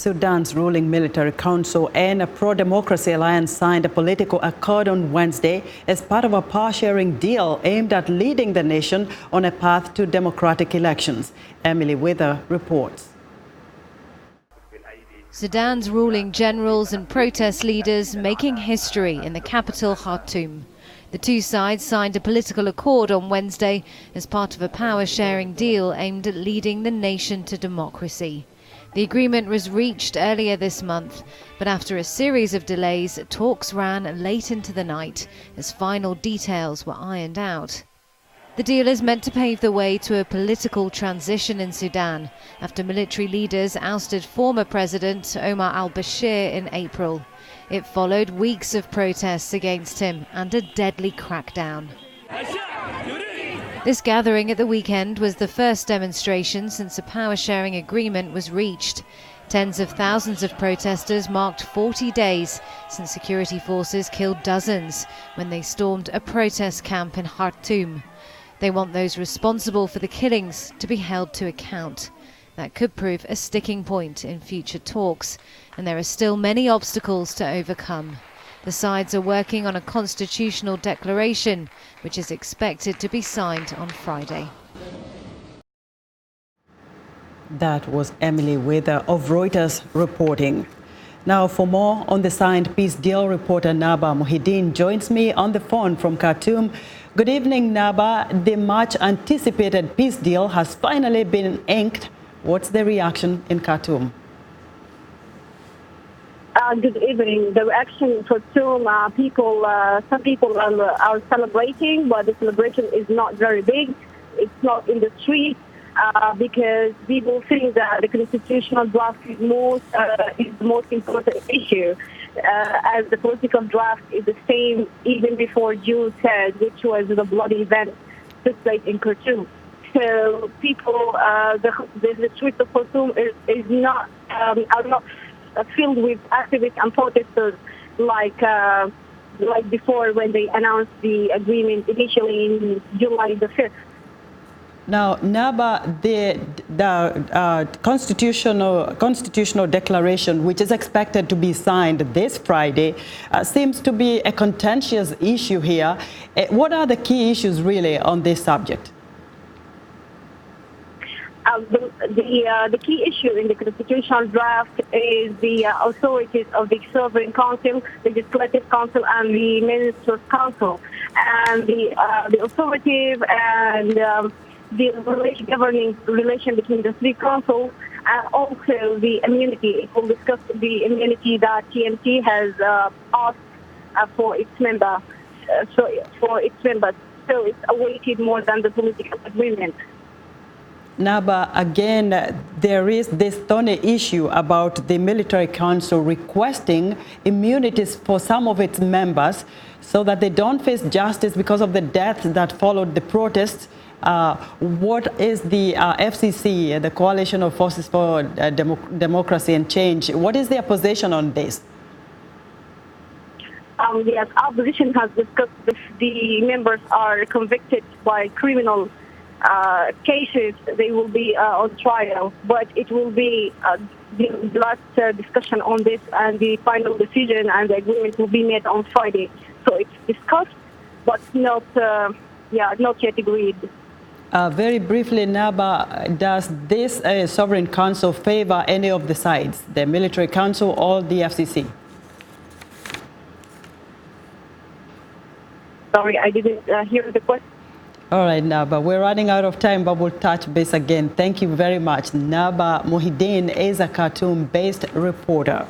Sudan's ruling military council and a pro-democracy alliance signed a political accord on Wednesday as part of a power-sharing deal aimed at leading the nation on a path to democratic elections. Emily Wither reports. Sudan's ruling generals and protest leaders making history in the capital Khartoum. The two sides signed a political accord on Wednesday as part of a power-sharing deal aimed at leading the nation to democracy. The agreement was reached earlier this month, but after a series of delays, talks ran late into the night as final details were ironed out. The deal is meant to pave the way to a political transition in Sudan after military leaders ousted former President Omar al-Bashir in April. It followed weeks of protests against him and a deadly crackdown. This gathering at the weekend was the first demonstration since a power-sharing agreement was reached. Tens of thousands of protesters marked 40 days since security forces killed dozens when they stormed a protest camp in Khartoum. They want those responsible for the killings to be held to account. That could prove a sticking point in future talks, and there are still many obstacles to overcome. The sides are working on a constitutional declaration, which is expected to be signed on Friday. That was Emily Wither of Reuters reporting. Now, for more on the signed peace deal, reporter Naba Mohideen joins me on the phone from Khartoum. Good evening, Naba. The much-anticipated peace deal has finally been inked. What's the reaction in Khartoum? Good evening. The reaction for Khartoum, some people are celebrating, but the celebration is not very big. It's not in the street because people think that the constitutional draft is the most important issue, as the political draft is the same even before June 3rd, which was the bloody event took place in Khartoum. So people, the streets of Khartoum are not filled with activists and protesters like before when they announced the agreement initially in July the 5th. Now, Naba, the constitutional declaration, which is expected to be signed this Friday, seems to be a contentious issue here. What are the key issues really on this subject? The key issue in the constitutional draft is the authorities of the Sovereign Council, the Legislative Council, and the Ministers' Council, and the authoritative and the governing relation between the three councils, and also the immunity. It will discuss the immunity that TMT has asked for its members. So it's awaited more than the political agreement. Naba, again, there is this thorny issue about the military council requesting immunities for some of its members so that they don't face justice because of the deaths that followed the protests. What is the FCC, the Coalition of Forces for Democracy and Change, what is their position on this? Yes, our position has discussed if the members are convicted by criminal cases, they will be on trial, but it will be the last discussion on this, and the final decision and the agreement will be made on Friday. So it's discussed, but not yet agreed. Very briefly, Naba, does this Sovereign Council favor any of the sides, the military council or the FCC? Sorry, I didn't hear the question. All right, Naba, we're running out of time, but we'll touch base again. Thank you very much. Naba Mohideen is a Khartoum-based reporter.